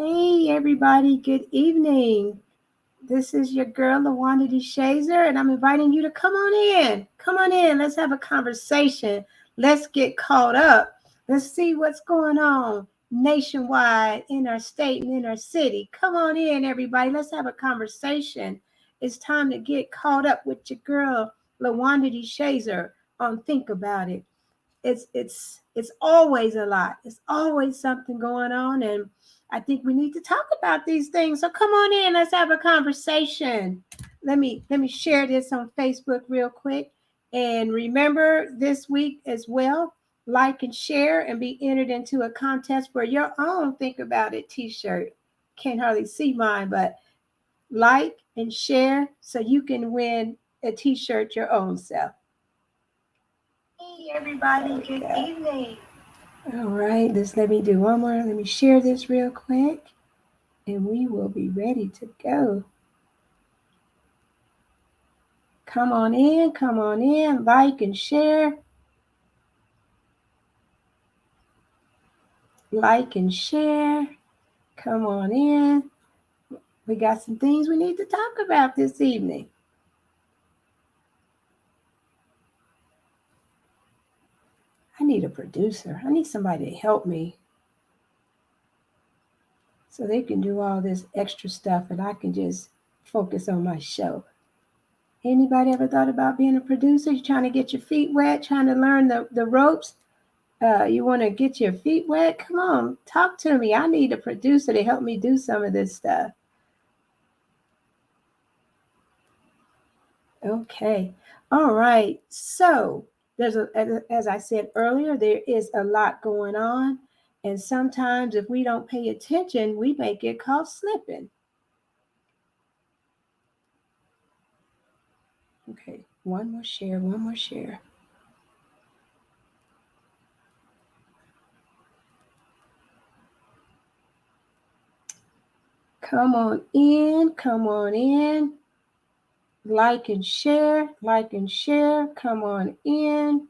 Hey, everybody. Good evening. This is your girl, LaWanda Shazer, and I'm inviting you to come on in. Come on in. Let's have a conversation. Let's get caught up. Let's see what's going on nationwide, in our state, and in our city. Come on in, everybody. Let's have a conversation. It's time to get caught up with your girl, LaWanda Shazer, on Think About It. It's always a lot. It's always something going on, and I think we need to talk about these things. So come on in, let's have a conversation. Let me share this on Facebook real quick. And remember this week as well, like and share and be entered into a contest for your own Think About It t-shirt. Can't hardly see mine, but like and share so you can win a t-shirt your own self. Hey everybody, good evening. All right, let me do one more. Let me share this real quick and we will be ready to go. Come on in, like and share. Like and share. Come on in. We got some things we need to talk about this evening. I need a producer. I need somebody to help me so they can do all this extra stuff and I can just focus on my show. Anybody ever thought about being a producer? You're trying to get your feet wet, trying to learn the ropes. You want to get your feet wet? Come on, talk to me. I need a producer to help me do some of this stuff. Okay. All right. So as I said earlier, there is a lot going on. And sometimes if we don't pay attention, we may get caught slipping. Okay. One more share. Come on in. Like and share. Come on in.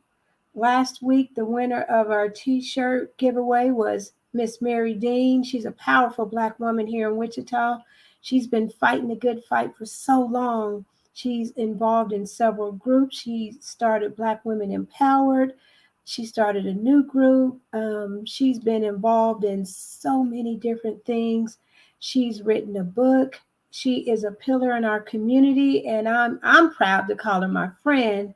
Last week, the winner of our t-shirt giveaway was Miss Mary Dean. She's a powerful Black woman here in Wichita. She's been fighting the good fight for so long. She's involved in several groups. She started Black Women Empowered. She started a new group. She's been involved in so many different things. She's written a book. She is a pillar in our community, and I'm proud to call her my friend.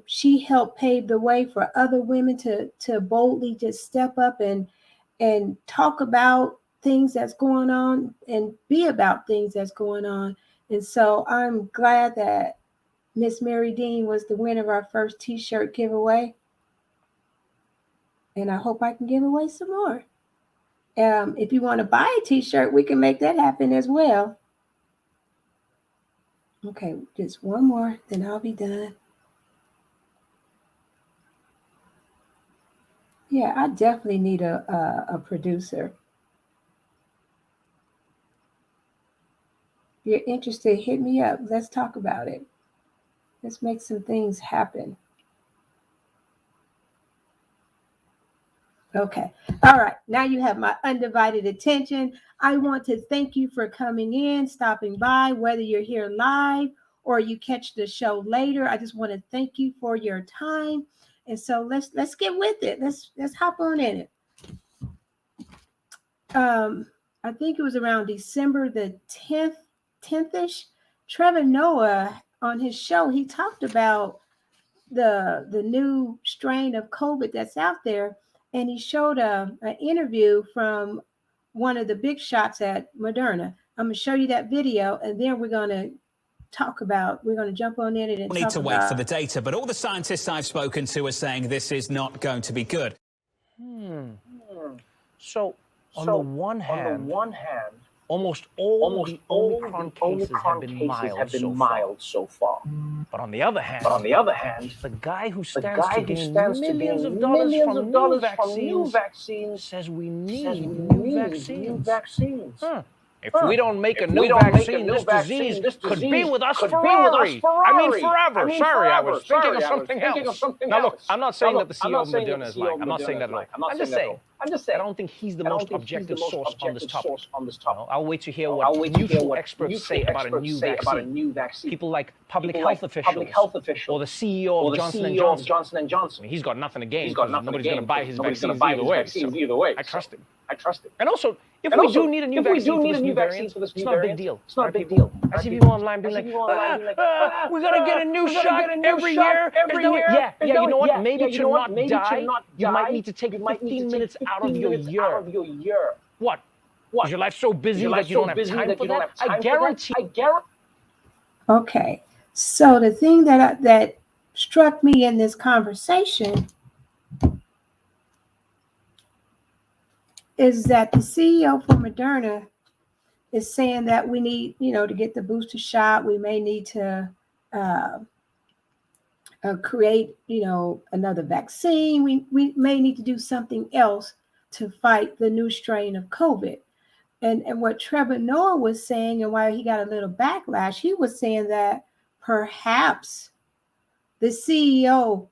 She helped pave the way for other women to boldly just step up and talk about things that's going on and be about things that's going on. And so I'm glad that Miss Mary Dean was the winner of our first t-shirt giveaway. And I hope I can give away some more. If you want to buy a t-shirt, we can make that happen as well. Okay, just one more, then I'll be done. Yeah, I definitely need a producer. If you're interested, hit me up. Let's talk about it. Let's make some things happen. Okay. All right. Now you have my undivided attention. I want to thank you for coming in, stopping by, whether you're here live or you catch the show later. I just want to thank you for your time. And so let's get with it. Let's hop on in it. I think it was around December the 10th-ish. Trevor Noah on his show, he talked about the new strain of COVID that's out there. And he showed an interview from one of the big shots at Moderna. I'm going to show you that video, and then we're going to jump on in it and need to wait for the data, but all the scientists I've spoken to are saying this is not going to be good. So on the one hand, almost all the Omicron cases have been mild so far. But on the other hand, the guy who stands to gain millions of dollars from new vaccines says we need new vaccines. If we don't make a new vaccine, this disease could be with us forever. I mean, forever. Sorry, I was thinking of something else. Now, look, I'm not saying that the CEO of Moderna is lying. I'm not saying that at all. I'm just saying I don't think he's the most objective source on this topic. I'll wait to hear what neutral experts say about a new vaccine. People like public health officials or the CEO of Johnson & Johnson. I mean, he's got nothing to gain because nobody's going to buy his vaccines either way. I trust him. And also, if we do need a new vaccine for this new variant, it's not a big deal. I see people online being like, we got to get a new shot every year. Yeah, you know what? Maybe to not die, you might need to take 15 minutes out of your year. What? Is your life so busy that you don't have time for that? I guarantee. Okay. So the thing that struck me in this conversation is that the CEO for Moderna is saying that we need, to get the booster shot, we may need to create, another vaccine. We may need to do something else to fight the new strain of COVID. And what Trevor Noah was saying, and why he got a little backlash, he was saying that perhaps the CEO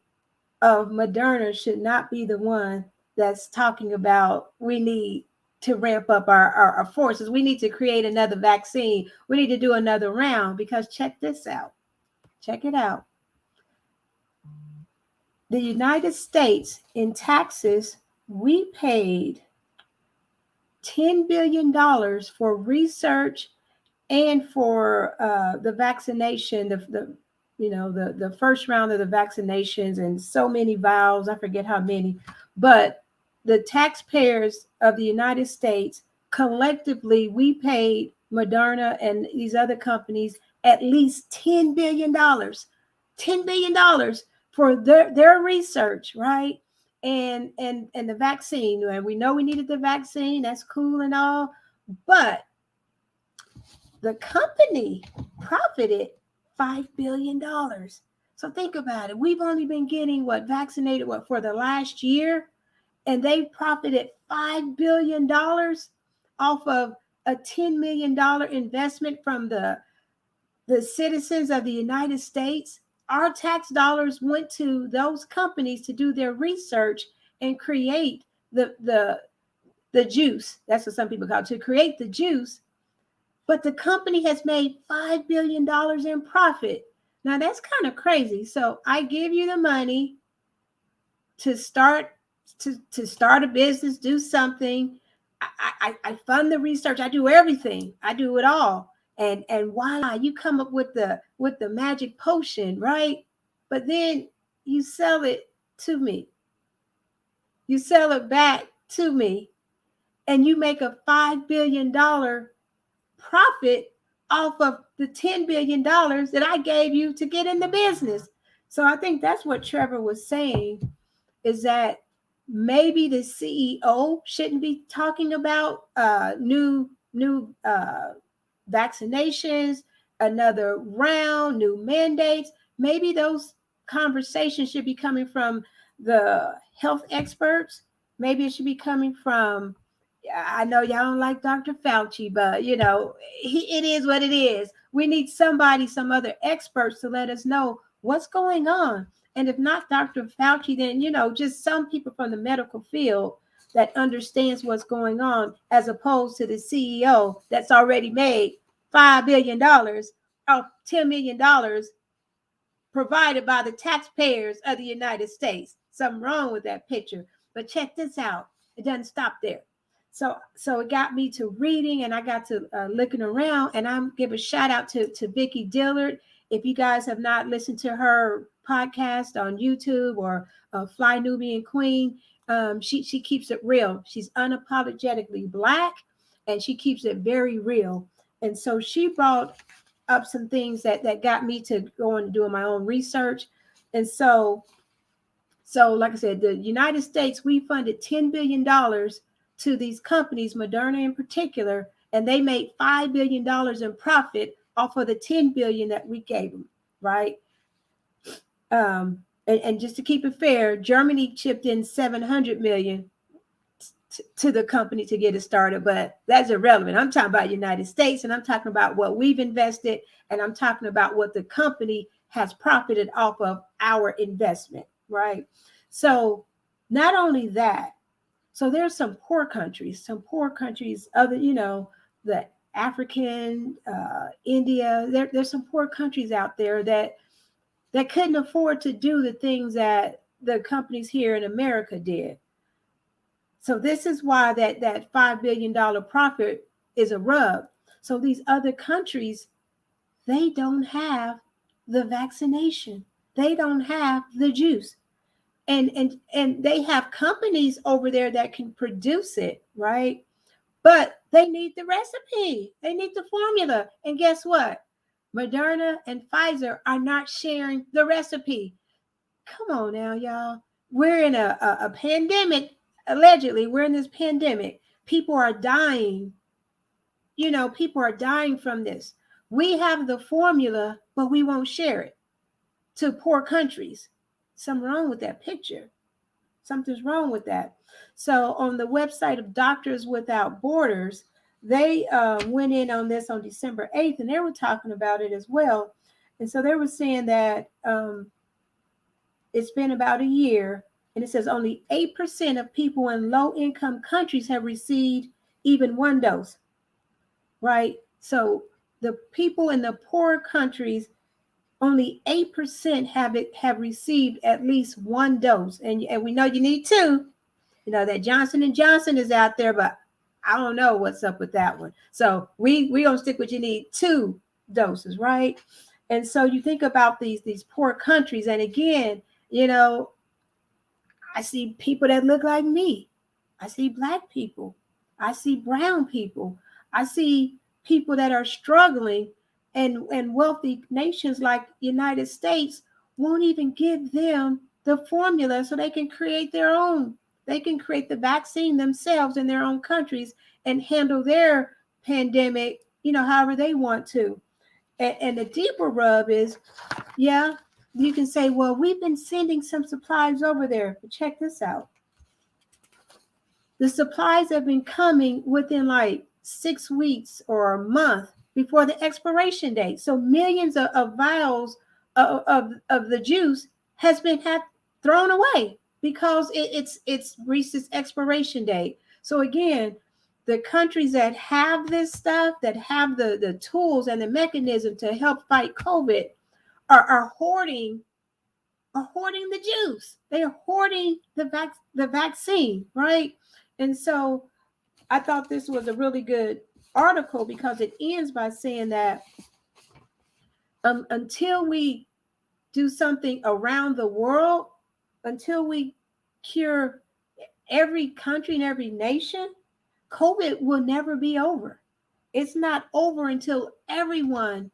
of Moderna should not be the one that's talking about we need to ramp up our forces. We need to create another vaccine. We need to do another round, because check this out. Check it out. The United States, in taxes, we paid $10 billion for research and for the vaccination, the first round of the vaccinations, and so many vials, I forget how many, but the taxpayers of the United States, collectively, we paid Moderna and these other companies at least $10 billion. $10 billion for their research, right? And the vaccine. And we know we needed the vaccine. That's cool and all. But the company profited $5 billion. So think about it. We've only been getting vaccinated for the last year, and they profited $5 billion off of a $10 million investment from the citizens of the United States. Our tax dollars went to those companies to do their research and create the juice. That's what some people call it, to create the juice. But the company has made $5 billion in profit. Now that's kind of crazy. So I give you the money to start a business, do something. I fund the research. I do everything. I do it all. And voila, you come up with the magic potion, right? But then you sell it to me. You sell it back to me, and you make a $5 billion profit off of the $10 billion that I gave you to get in the business. So I think that's what Trevor was saying, is that maybe the CEO shouldn't be talking about new vaccinations, another round, new mandates. Maybe those conversations should be coming from the health experts. Maybe it should be coming from, I know y'all don't like Dr. Fauci, but it is what it is. We need some other experts to let us know what's going on. And if not Dr. Fauci, then, just some people from the medical field that understands what's going on, as opposed to the CEO that's already made $5 billion or $10 million provided by the taxpayers of the United States. Something wrong with that picture. But check this out. It doesn't stop there. So it got me to reading, and I got to looking around, and I'm give a shout out to Vicki Dillard. If you guys have not listened to her podcast on YouTube or Fly Nubian Queen, she keeps it real. She's unapologetically Black, and she keeps it very real. And so she brought up some things that got me to go and doing my own research. And so like I said, the United States, we funded $10 billion to these companies, Moderna in particular, and they made $5 billion in profit off of the $10 billion that we gave them, right? And just to keep it fair, Germany chipped in $700 million to the company to get it started, but that's irrelevant. I'm talking about United States, and I'm talking about what we've invested, and I'm talking about what the company has profited off of our investment, right? So not only that, So there's some poor countries, other, the African, India, there's some poor countries out there that couldn't afford to do the things that the companies here in America did. So this is why that $5 billion profit is a rub. So these other countries, they don't have the vaccination. They don't have the juice. And they have companies over there that can produce it, right? But they need the recipe. They need the formula. And guess what? Moderna and Pfizer are not sharing the recipe. Come on now, y'all. We're in a pandemic. Allegedly, we're in this pandemic. People are dying. People are dying from this. We have the formula, but we won't share it to poor countries. Something wrong with that picture. Something's wrong with that. So on the website of Doctors Without Borders, they went in on this on December 8th, and they were talking about it as well. And so they were saying that it's been about a year, and it says only 8% of people in low-income countries have received even one dose, right? So the people in the poor countries, only 8% have received at least one dose. And we know you need two. That Johnson & Johnson is out there, but I don't know what's up with that one. So we gonna stick with you need 2 doses, right? And so you think about these poor countries, and again, I see people that look like me. I see Black people. I see brown people. I see people that are struggling, and wealthy nations like the United States won't even give them the formula so they can create their own. They can create the vaccine themselves in their own countries and handle their pandemic, however they want to. And the deeper rub is, yeah, you can say, well, we've been sending some supplies over there. But check this out. The supplies have been coming within like 6 weeks or a month before the expiration date. So millions of vials of the juice has been thrown away because it's reached its expiration date. So again, the countries that have this stuff, that have the tools and the mechanism to help fight COVID, are hoarding the juice. They are hoarding the vaccine, right? And so I thought this was a really good article because it ends by saying that until we do something around the world, until we cure every country and every nation, COVID will never be over. It's not over until everyone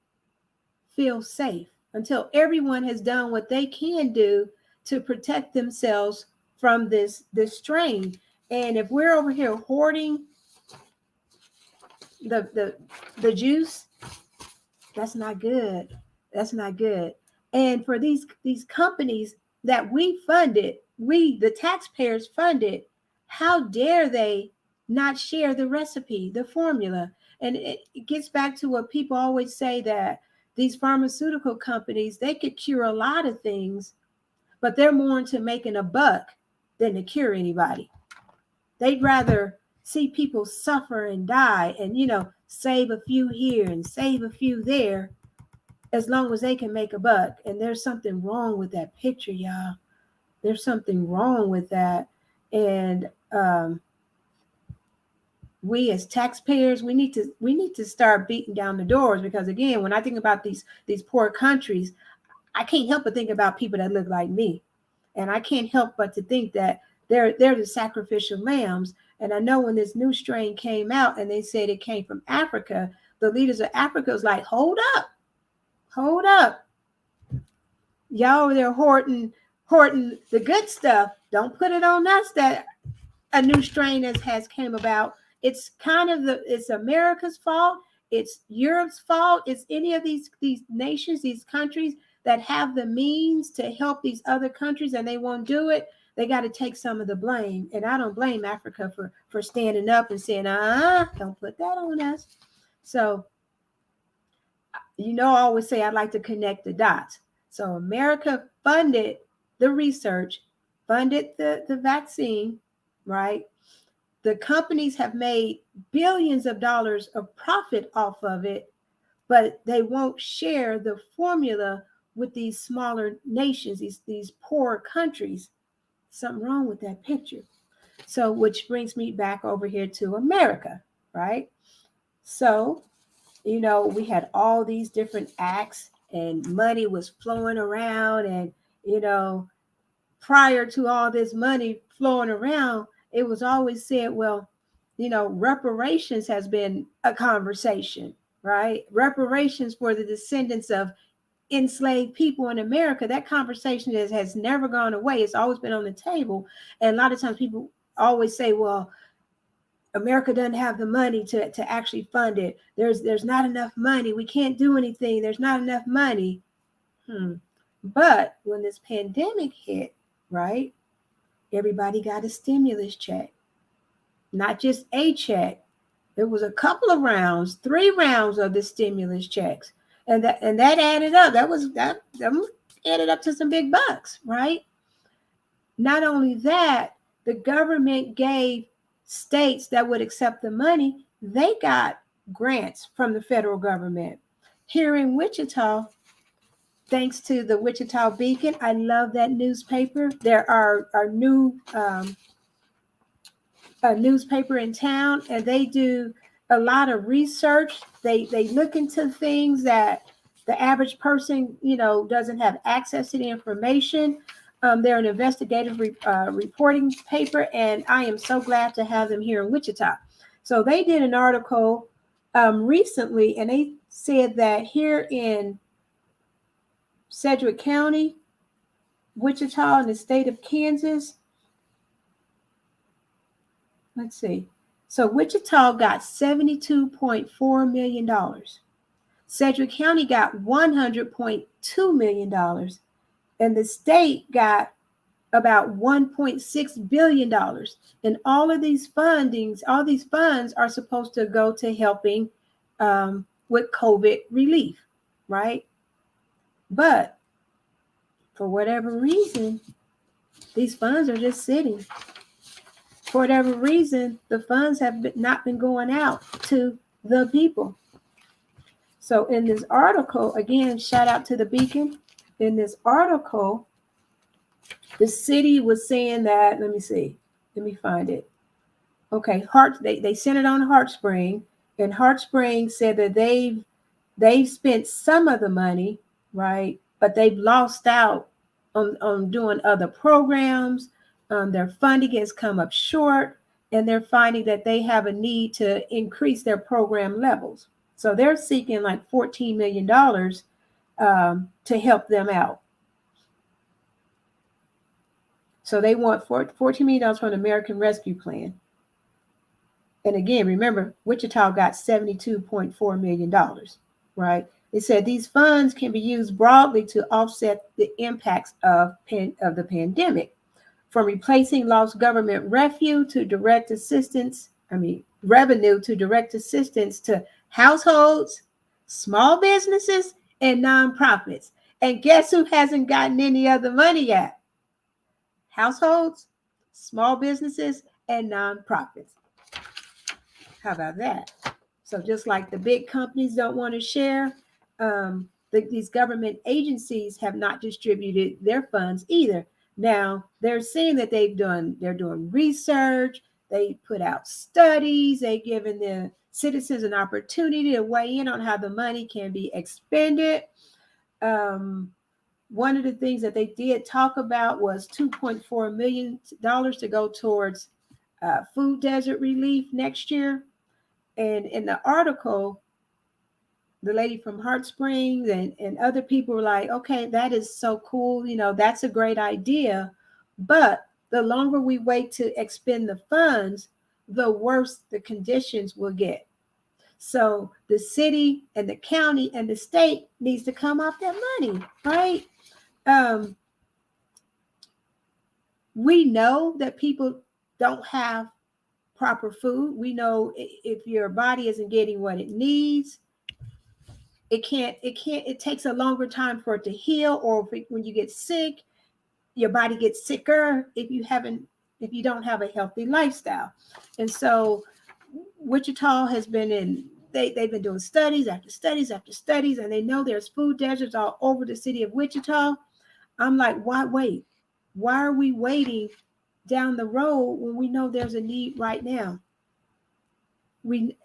feels safe, until everyone has done what they can do to protect themselves from this strain. And if we're over here hoarding the juice, that's not good. That's not good. And for these companies that we funded, the taxpayers funded, how dare they not share the recipe, the formula? And it gets back to what people always say, that these pharmaceutical companies, they could cure a lot of things, but they're more into making a buck than to cure anybody. They'd rather see people suffer and die and, save a few here and save a few there, as long as they can make a buck. And there's something wrong with that picture, y'all. There's something wrong with that. And we as taxpayers, we need to start beating down the doors, because again, when I think about these poor countries, I can't help but think about people that look like me. And I can't help but to think that they're the sacrificial lambs. And I know when this new strain came out and they said it came from Africa, the leaders of Africa was like, hold up. Y'all over there hoarding the good stuff. Don't put it on us that a new strain has came about. It's kind of it's America's fault. It's Europe's fault. It's any of these nations, these countries that have the means to help these other countries and they won't do it. They got to take some of the blame. And I don't blame Africa for standing up and saying, don't put that on us. So, I always say I'd like to connect the dots. So America funded the research, funded the vaccine, right? the companies have made billions of dollars of profit off of it, but they won't share the formula with these smaller nations, these poor countries. Something wrong with that picture. So, which brings me back over here to America, right? So, we had all these different acts and money was flowing around. And, prior to all this money flowing around, it was always said, well, reparations has been a conversation, right? Reparations for the descendants of enslaved people in America. That conversation has never gone away. It's always been on the table. And a lot of times people always say, well, America doesn't have the money to actually fund it. There's not enough money. We can't do anything. There's not enough money. But when this pandemic hit, right, everybody got a stimulus check. Not just a check. There was a couple of rounds, 3 rounds of the stimulus checks. And that added up. That added up to some big bucks, right? Not only that, the government gave states that would accept the money, they got grants from the federal government. Here in Wichita, thanks to the Wichita Beacon, I love that newspaper. There are new a newspaper in town, and they do a lot of research. They look into things that the average person, doesn't have access to the information. They're an investigative reporting paper, and I am so glad to have them here in Wichita. So they did an article recently, and they said that here in Sedgwick County, Wichita, in the state of Kansas, let's see. So Wichita got $72.4 million. Sedgwick County got $100.2 million. And the state got about $1.6 billion. And all these funds are supposed to go to helping with COVID relief, right? But for whatever reason, these funds are just sitting. For whatever reason, the funds have not been going out to the people. So in this article, again, shout out to the Beacon. In this article, the city was saying that, let me find it. Okay, they sent it on Heart Spring, and Heart Spring said that they've spent some of the money, right? But they've lost out on doing other programs. Their funding has come up short, and they're finding that they have a need to increase their program levels. So they're seeking like $14 million to help them out. So they want $14 million from the American Rescue Plan. And again, remember, Wichita got $72.4 million, right? They said these funds can be used broadly to offset the impacts of the pandemic, from replacing lost government revenue to direct assistance to households, small businesses, and nonprofits. And guess who hasn't gotten any of the money yet? Households, small businesses, and nonprofits. How about that? So just like the big companies don't want to share, these government agencies have not distributed their funds either. Now they're saying that they're doing research. They put out studies. They've given the citizens an opportunity to weigh in on how the money can be expended. One of the things that they did talk about was $2.4 million to go towards food desert relief next year. And in the article, the lady from Heart Springs and other people were like, okay, that is so cool. That's a great idea. But the longer we wait to expend the funds, the worse the conditions will get. So the city and the county and the state needs to come off that money, right? We know that people don't have proper food. We know if your body isn't getting what it needs, it takes a longer time for it to heal, or when you get sick, your body gets sicker if you haven't if you don't have a healthy lifestyle. And so Wichita has been they've been doing studies after studies after studies, and they know there's food deserts all over the city of Wichita. I'm like, why wait? Why are we waiting down the road when we know there's a need right now? We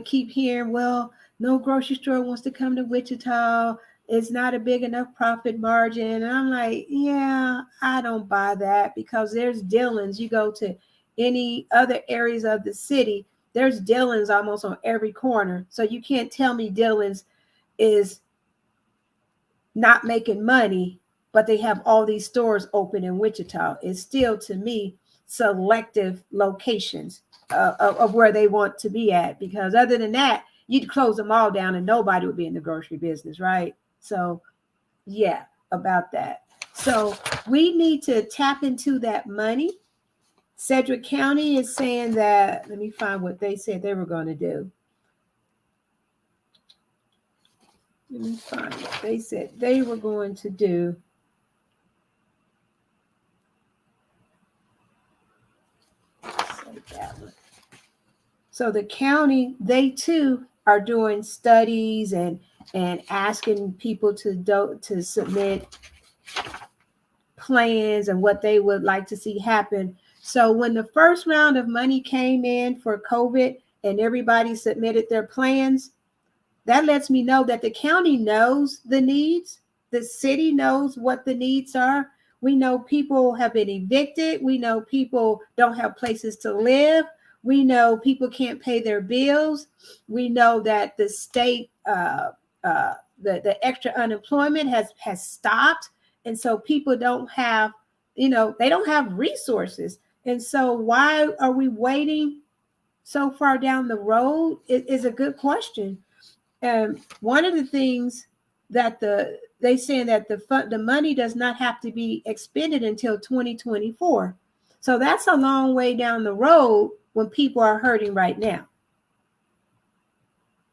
keep hearing, well, no grocery store wants to come to Wichita. It's not a big enough profit margin. And I'm like, yeah, I don't buy that, because there's Dillons. You go to any other areas of the city, there's Dillons almost on every corner. So you can't tell me Dillons is not making money, but they have all these stores open in Wichita. It's still, to me, selective locations of where they want to be at, because other than that, you'd close them all down and nobody would be in the grocery business, right? So yeah, about that. So we need to tap into that money. Sedgwick County is saying that, let me find what they said they were going to do. Let me find what they said they were going to do. So the county, they too are doing studies and asking people to submit plans and what they would like to see happen. So when the first round of money came in for COVID and everybody submitted their plans, that lets me know that the county knows the needs. The city knows what the needs are. We know people have been evicted. We know people don't have places to live. We know people can't pay their bills. We know that the state, the extra unemployment has stopped. And so people don't have, they don't have resources. And so why are we waiting so far down the road is a good question. One of the things that they saying that the money does not have to be expended until 2024. So that's a long way down the road when people are hurting right now.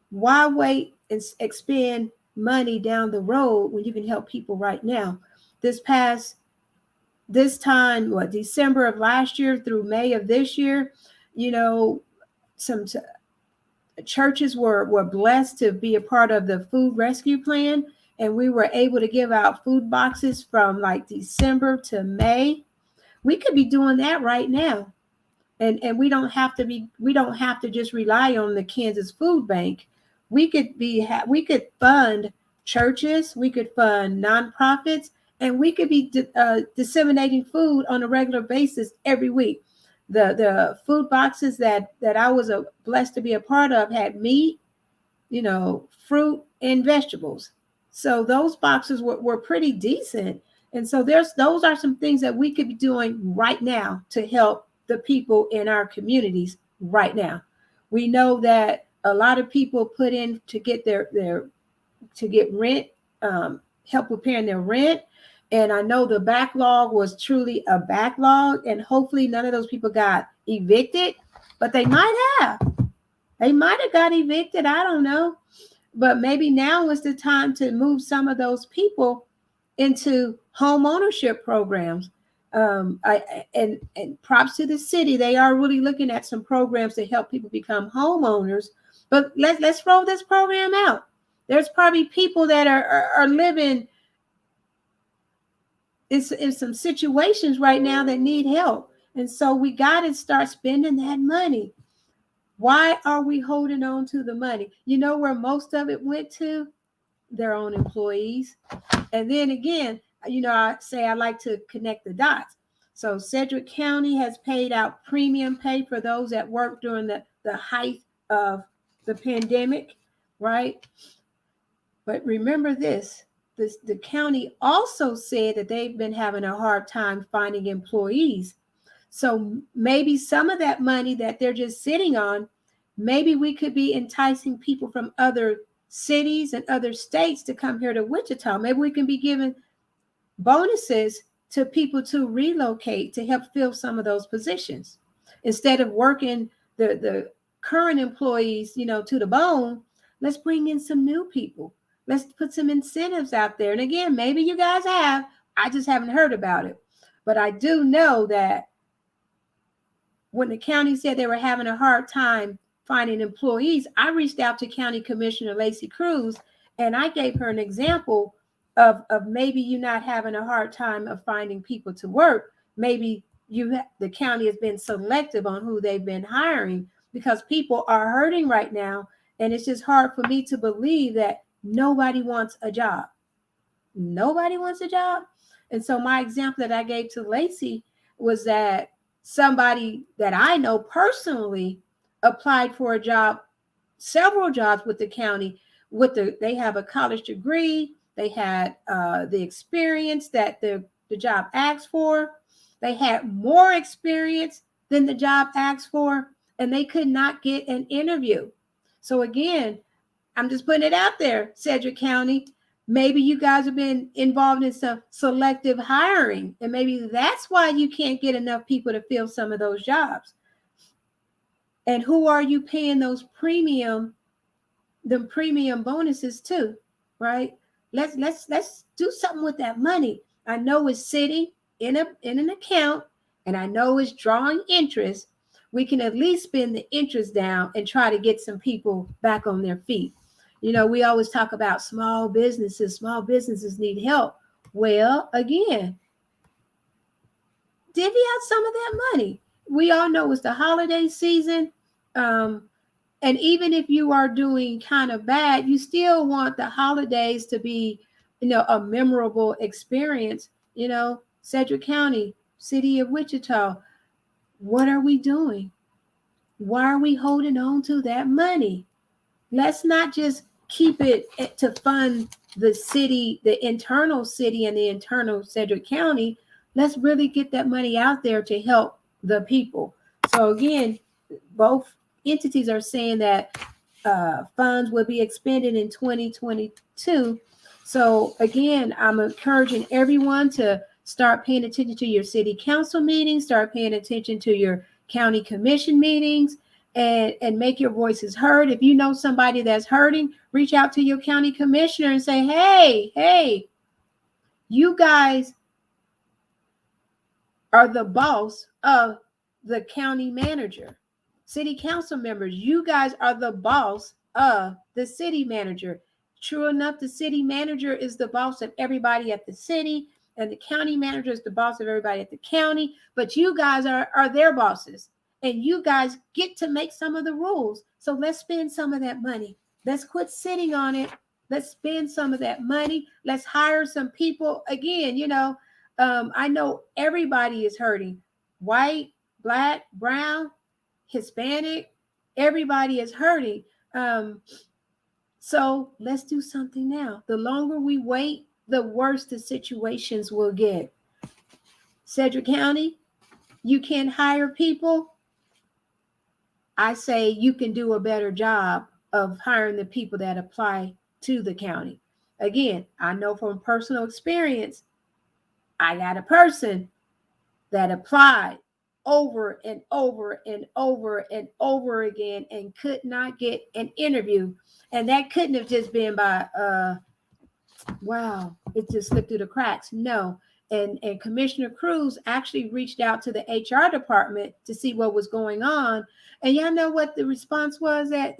Why wait and expend money down the road when you can help people right now? This time, December of last year through May of this year, some churches were blessed to be a part of the food rescue plan, and we were able to give out food boxes from like December to May. We could be doing that right now. And we don't have to just rely on the Kansas Food Bank. We could fund churches, we could fund nonprofits, and we could be disseminating food on a regular basis every week. The food boxes that I was blessed to be a part of had meat, fruit and vegetables. So those boxes were pretty decent. And so those are some things that we could be doing right now to help the people in our communities right now. We know that a lot of people put in to get to get rent, help with paying their rent. And I know the backlog was truly a backlog, and hopefully none of those people got evicted, but they might have. They might have got evicted. I don't know. But maybe now is the time to move some of those people into home ownership programs. And props to the city. They are really looking at some programs to help people become homeowners. But let's roll this program out. There's probably people that are living in some situations right now that need help. And so we got to start spending that money. Why are we holding on to the money? You know where most of it went to? Their own employees. And then again, I like to connect the dots. So Sedgwick County has paid out premium pay for those that worked during the height of the pandemic, right? But remember this, the county also said that they've been having a hard time finding employees. So maybe some of that money that they're just sitting on, maybe we could be enticing people from other cities and other states to come here to Wichita. Maybe we can be giving bonuses to people to relocate to help fill some of those positions. Instead of working the current employees, to the bone, let's bring in some new people. Let's put some incentives out there. And again, maybe you guys have, I just haven't heard about it. But I do know that when the county said they were having a hard time finding employees, I reached out to County Commissioner Lacey Cruz, and I gave her an example of maybe you not having a hard time of finding people to work. Maybe the county has been selective on who they've been hiring, because people are hurting right now. And it's just hard for me to believe that nobody wants a job. Nobody wants a job. And so my example that I gave to Lacey was that somebody that I know personally applied for a job, several jobs with the county. They have a college degree. They had the experience that the job asked for. They had more experience than the job asked for, and they could not get an interview. So again, I'm just putting it out there, Sedgwick County. Maybe you guys have been involved in some selective hiring, and maybe that's why you can't get enough people to fill some of those jobs. And who are you paying those premium bonuses to, right? Let's do something with that money. I know it's sitting in an account, and I know it's drawing interest. We can at least spend the interest down and try to get some people back on their feet. You know, we always talk about small businesses. Small businesses need help. Well, again, divvy out some of that money. We all know it's the holiday season. And even if you are doing kind of bad, you still want the holidays to be, a memorable experience. Sedgwick County, City of Wichita, what are we doing? Why are we holding on to that money? Let's not just keep it to fund the city, the internal city and the internal Sedgwick County. Let's really get that money out there to help the people. So again, both entities are saying that funds will be expended in 2022. So again, I'm encouraging everyone to start paying attention to your city council meetings, start paying attention to your county commission meetings, and make your voices heard. If you know somebody that's hurting, reach out to your county commissioner and say, hey, you guys are the boss of the county manager. City council members, you guys are the boss of the city manager. True enough, the city manager is the boss of everybody at the city, and the county manager is the boss of everybody at the county, but you guys are their bosses, and you guys get to make some of the rules. So let's spend some of that money. Let's quit sitting on it. Let's spend some of that money. Let's hire some people. Again, I know everybody is hurting. White, Black, brown, Hispanic, everybody is hurting. So let's do something now. The longer we wait, the worse the situations will get. Sedgwick County, you can't hire people. I say you can do a better job of hiring the people that apply to the county. Again, I know from personal experience, I got a person that applied over and over and over and over again and could not get an interview. And that couldn't have just been by, it just slipped through the cracks. No. And Commissioner Cruz actually reached out to the HR department to see what was going on. And y'all know what the response was that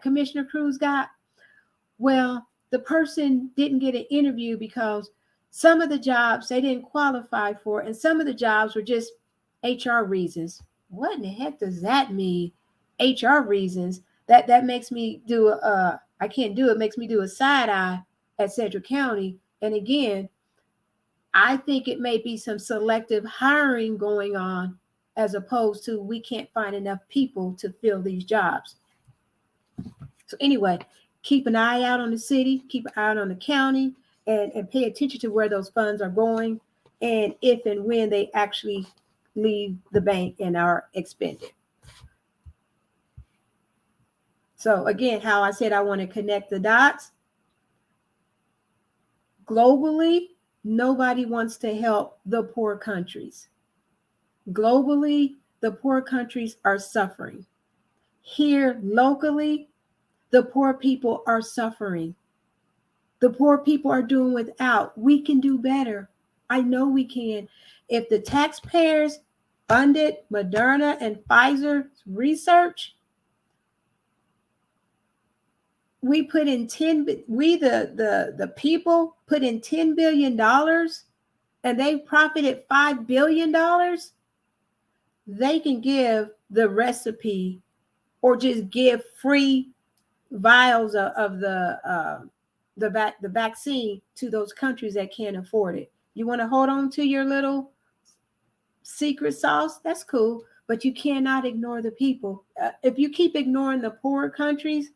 Commissioner Cruz got? Well, the person didn't get an interview because some of the jobs they didn't qualify for, and some of the jobs were just HR reasons. What in the heck does that mean? HR reasons. That makes me do I can't do it, makes me do a side eye at Sedgwick County. And again, I think it may be some selective hiring going on, as opposed to we can't find enough people to fill these jobs. So anyway, keep an eye out on the city, keep an eye out on the county, and pay attention to where those funds are going, and if and when they actually leave the bank and are expended. So again, how I said I want to connect the dots. Globally, nobody wants to help the poor countries. Globally, the poor countries are suffering. Here, locally, the poor people are suffering. The poor people are doing without. We can do better. I know we can. If the taxpayers funded Moderna and Pfizer research. We put in the people put in $10 billion and they profited $5 billion. They can give the recipe or just give free vials of the vaccine to those countries that can't afford it. You want to hold on to your little secret sauce? That's cool, but you cannot ignore the people. If you keep ignoring the poorer countries,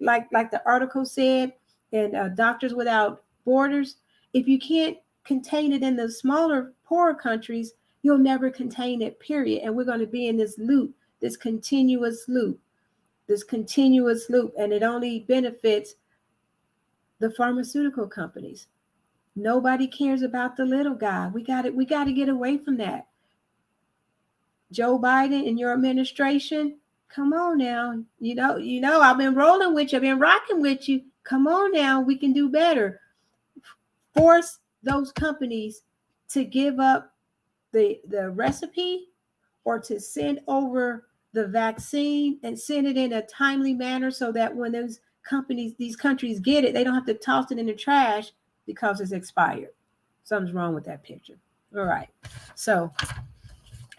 like the article said, and Doctors Without Borders, if you can't contain it in the smaller, poorer countries, you'll never contain it, period. And we're going to be in this loop, this continuous loop, and it only benefits the pharmaceutical companies. Nobody cares about the little guy. We got to get away from that. Joe Biden and your administration, come on now. You know, I've been rolling with you. I've been rocking with you. Come on now. We can do better. Force those companies to give up the recipe or to send over the vaccine and send it in a timely manner so that when these countries get it, they don't have to toss it in the trash because it's expired. Something's wrong with that picture. All right. So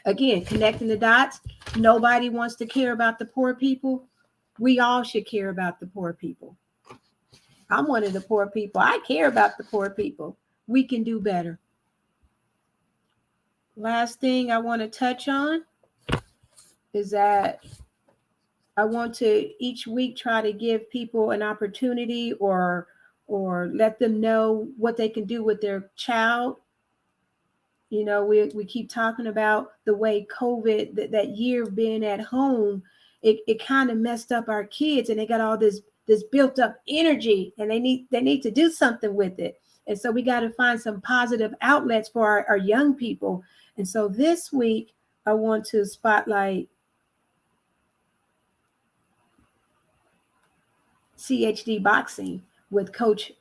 again, connecting the dots. Nobody wants to care about the poor people. We all should care about the poor people. I'm one of the poor people. I care about the poor people. We can do better. Last thing I want to touch on is that I want to each week try to give people an opportunity or let them know what they can do with their child. You know, we keep talking about the way COVID, that year of being at home, it kind of messed up our kids, and they got all this built up energy, and they need to do something with it. And so we got to find some positive outlets for our young people. And so this week I want to spotlight CHD Boxing with Coach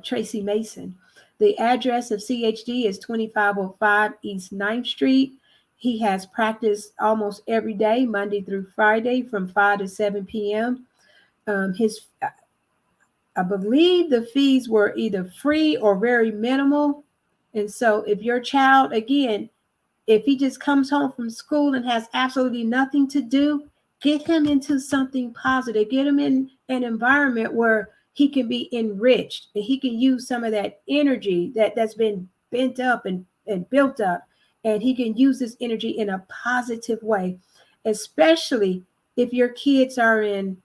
Tracy Mason. The address of CHD is 2505 East 9th Street. He has practice almost every day, Monday through Friday, from 5 to 7 p.m. I believe the fees were either free or very minimal. And so if your child, again, if he just comes home from school and has absolutely nothing to do, get him into something positive. Get him in an environment where he can be enriched and he can use some of that energy that's been bent up and built up. And he can use this energy in a positive way, especially if your kids are in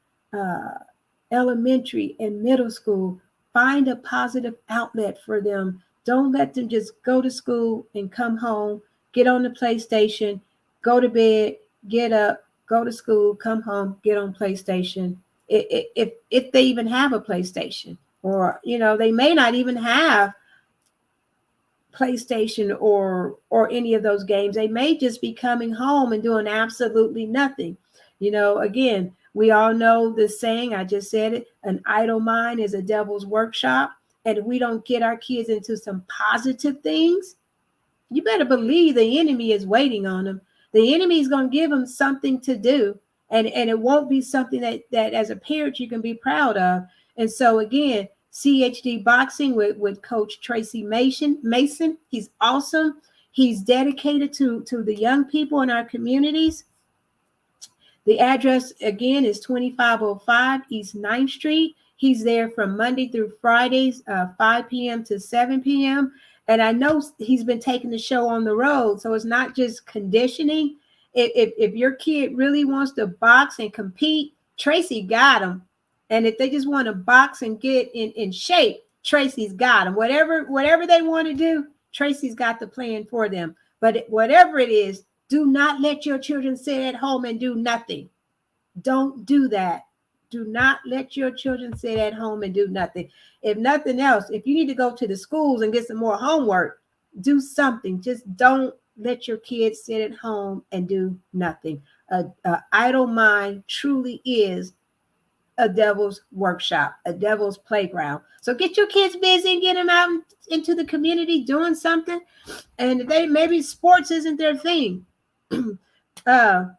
elementary and middle school. Find a positive outlet for them. Don't let them just go to school and come home, get on the PlayStation, go to bed, get up, go to school, come home, get on PlayStation. If they even have a PlayStation, or, you know, they may not even have PlayStation or any of those games. They may just be coming home and doing absolutely nothing. You know, again, we all know the saying, I just said it, an idle mind is a devil's workshop. And if we don't get our kids into some positive things, you better believe the enemy is waiting on them. The enemy is going to give them something to do. And it won't be something that as a parent you can be proud of. And so again, CHD Boxing with Coach Tracy Mason. He's awesome. He's dedicated to the young people in our communities. The address again is 2505 East 9th Street. He's there from Monday through Fridays, 5 p.m. to 7 p.m. And I know he's been taking the show on the road. So it's not just conditioning. If your kid really wants to box and compete, Tracy got them. And if they just want to box and get in shape, Tracy's got them. Whatever they want to do, Tracy's got the plan for them. But whatever it is, do not let your children sit at home and do nothing. Don't do that. Do not let your children sit at home and do nothing. If nothing else, if you need to go to the schools and get some more homework, do something. Just don't let your kids sit at home and do nothing. An idle mind truly is a devil's workshop, a devil's playground. So get your kids busy and get them out into the community doing something. And maybe sports isn't their thing, I'll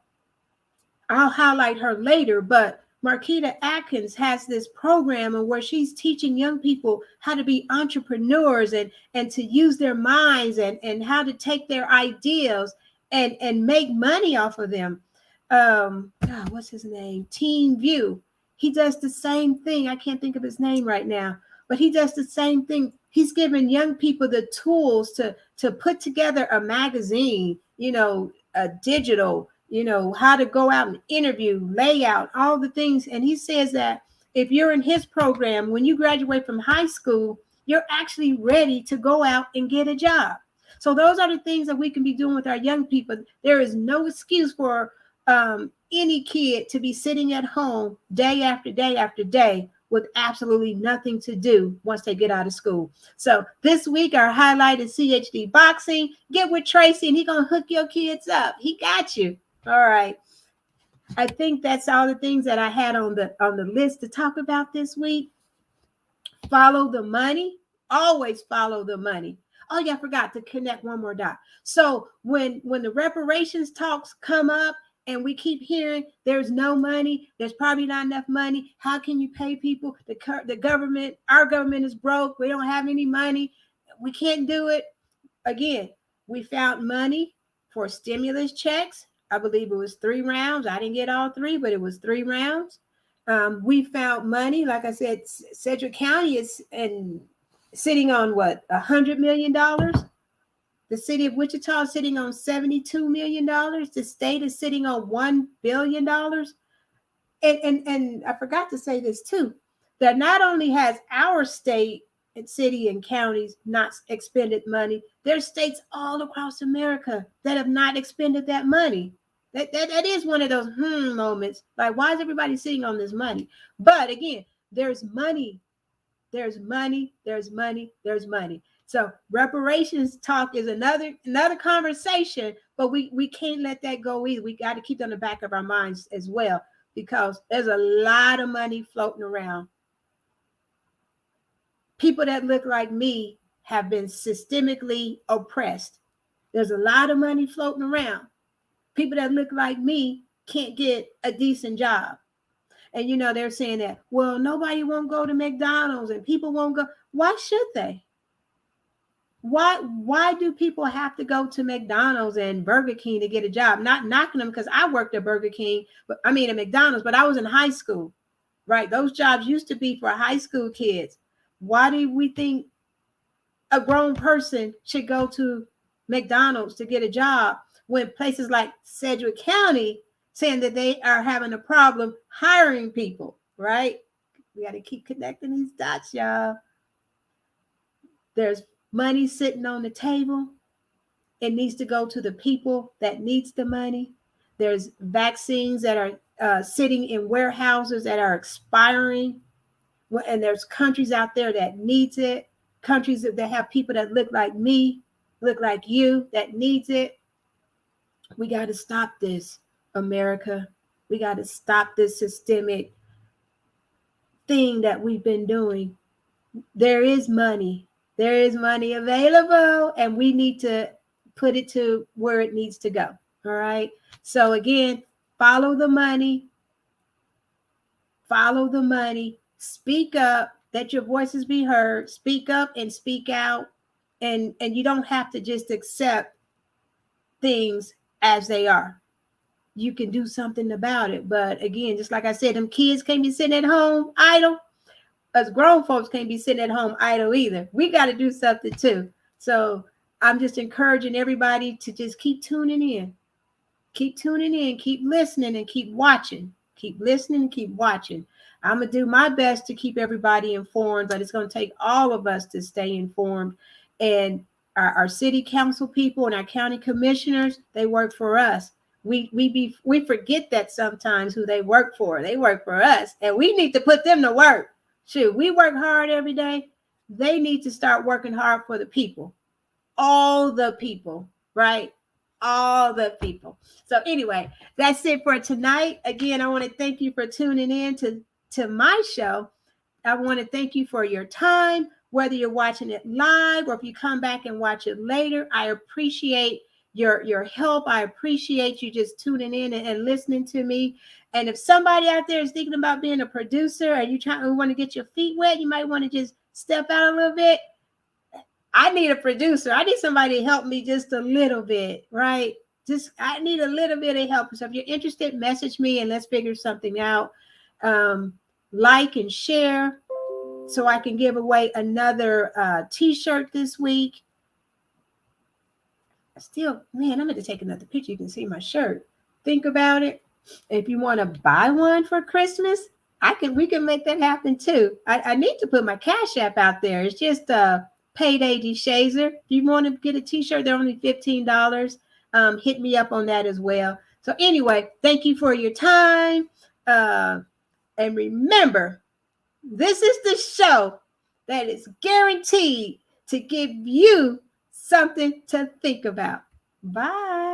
highlight her later, but Marquita Atkins has this program where she's teaching young people how to be entrepreneurs and to use their minds and how to take their ideas and make money off of them. What's his name? Team View. He does the same thing. I can't think of his name right now, but he does the same thing. He's giving young people the tools to put together a magazine, a digital, how to go out and interview, layout, all the things. And he says that if you're in his program, when you graduate from high school, you're actually ready to go out and get a job. So those are the things that we can be doing with our young people. There is no excuse for any kid to be sitting at home day after day after day with absolutely nothing to do once they get out of school. So this week, our highlight is CHD Boxing. Get with Tracy and he's going to hook your kids up. He got you. All right. I think that's all the things that I had on the list to talk about this week. Follow the money. Always follow the money. Oh, yeah, I forgot to connect one more dot. So when the reparations talks come up, and we keep hearing there's no money, there's probably not enough money. How can you pay people? The government, our government is broke. We don't have any money. We can't do it. Again, we found money for stimulus checks. I believe it was 3 rounds. I didn't get all 3, but it was 3 rounds. We found money. Like I said, Sedgwick County is sitting on what, $100 million? The city of Wichita is sitting on $72 million. The state is sitting on $1 billion. And I forgot to say this too, that not only has our state and city and counties not expended money, there's states all across America that have not expended that money. That is one of those moments. Like, why is everybody sitting on this money? But again, there's money. There's money. There's money. There's money. So reparations talk is another conversation, but we can't let that go either. We got to keep it on the back of our minds as well, because there's a lot of money floating around. People that look like me have been systemically oppressed. There's a lot of money floating around. People that look like me can't get a decent job. And, they're saying that, well, nobody won't go to McDonald's and people won't go. Why should they? Why do people have to go to McDonald's and Burger King to get a job? Not knocking them, because I worked at Burger King, at McDonald's, but I was in high school, right? Those jobs used to be for high school kids. Why do we think a grown person should go to McDonald's to get a job when places like Sedgwick County saying that they are having a problem hiring people, right? We got to keep connecting these dots, y'all. There's money sitting on the table. It needs to go to the people that needs the money. There's vaccines that are sitting in warehouses that are expiring. And there's countries out there that needs it. Countries that have people that look like me, look like you, that needs it. We got to stop this, America. We got to stop this systemic thing that we've been doing. There is money. There is money available, and we need to put it to where it needs to go. All right. So again, follow the money. Follow the money. Speak up. Let your voices be heard. Speak up and speak out. And you don't have to just accept things as they are. You can do something about it. But again, just like I said, them kids can't be sitting at home idle. Us grown folks can't be sitting at home idle either. We got to do something too. So I'm just encouraging everybody to just keep tuning in. Keep tuning in, keep listening, and keep watching. Keep listening and keep watching. I'm going to do my best to keep everybody informed, but it's going to take all of us to stay informed. And our city council people and our county commissioners, they work for us. We forget that sometimes who they work for. They work for us, and we need to put them to work. Shoot, we work hard every day. They need to start working hard for the people. All the people, right? All the people. So anyway, that's it for tonight. Again, I want to thank you for tuning in to my show. I want to thank you for your time, whether you're watching it live or if you come back and watch it later. I appreciate your help. I appreciate you just tuning in and listening to me. And if somebody out there is thinking about being a producer and you want to get your feet wet, you might want to just step out a little bit. I need a producer. I need somebody to help me just a little bit, right? I need a little bit of help. So if you're interested, message me and let's figure something out. Like and share so I can give away another t-shirt this week. I'm going to take another picture. You can see my shirt. Think about it. If you want to buy one for Christmas, we can make that happen too. I need to put my Cash App out there. It's just Payday DeShazer. If you want to get a t-shirt, they're only $15. Hit me up on that as well. So anyway, thank you for your time. And remember, this is the show that is guaranteed to give you something to think about. Bye.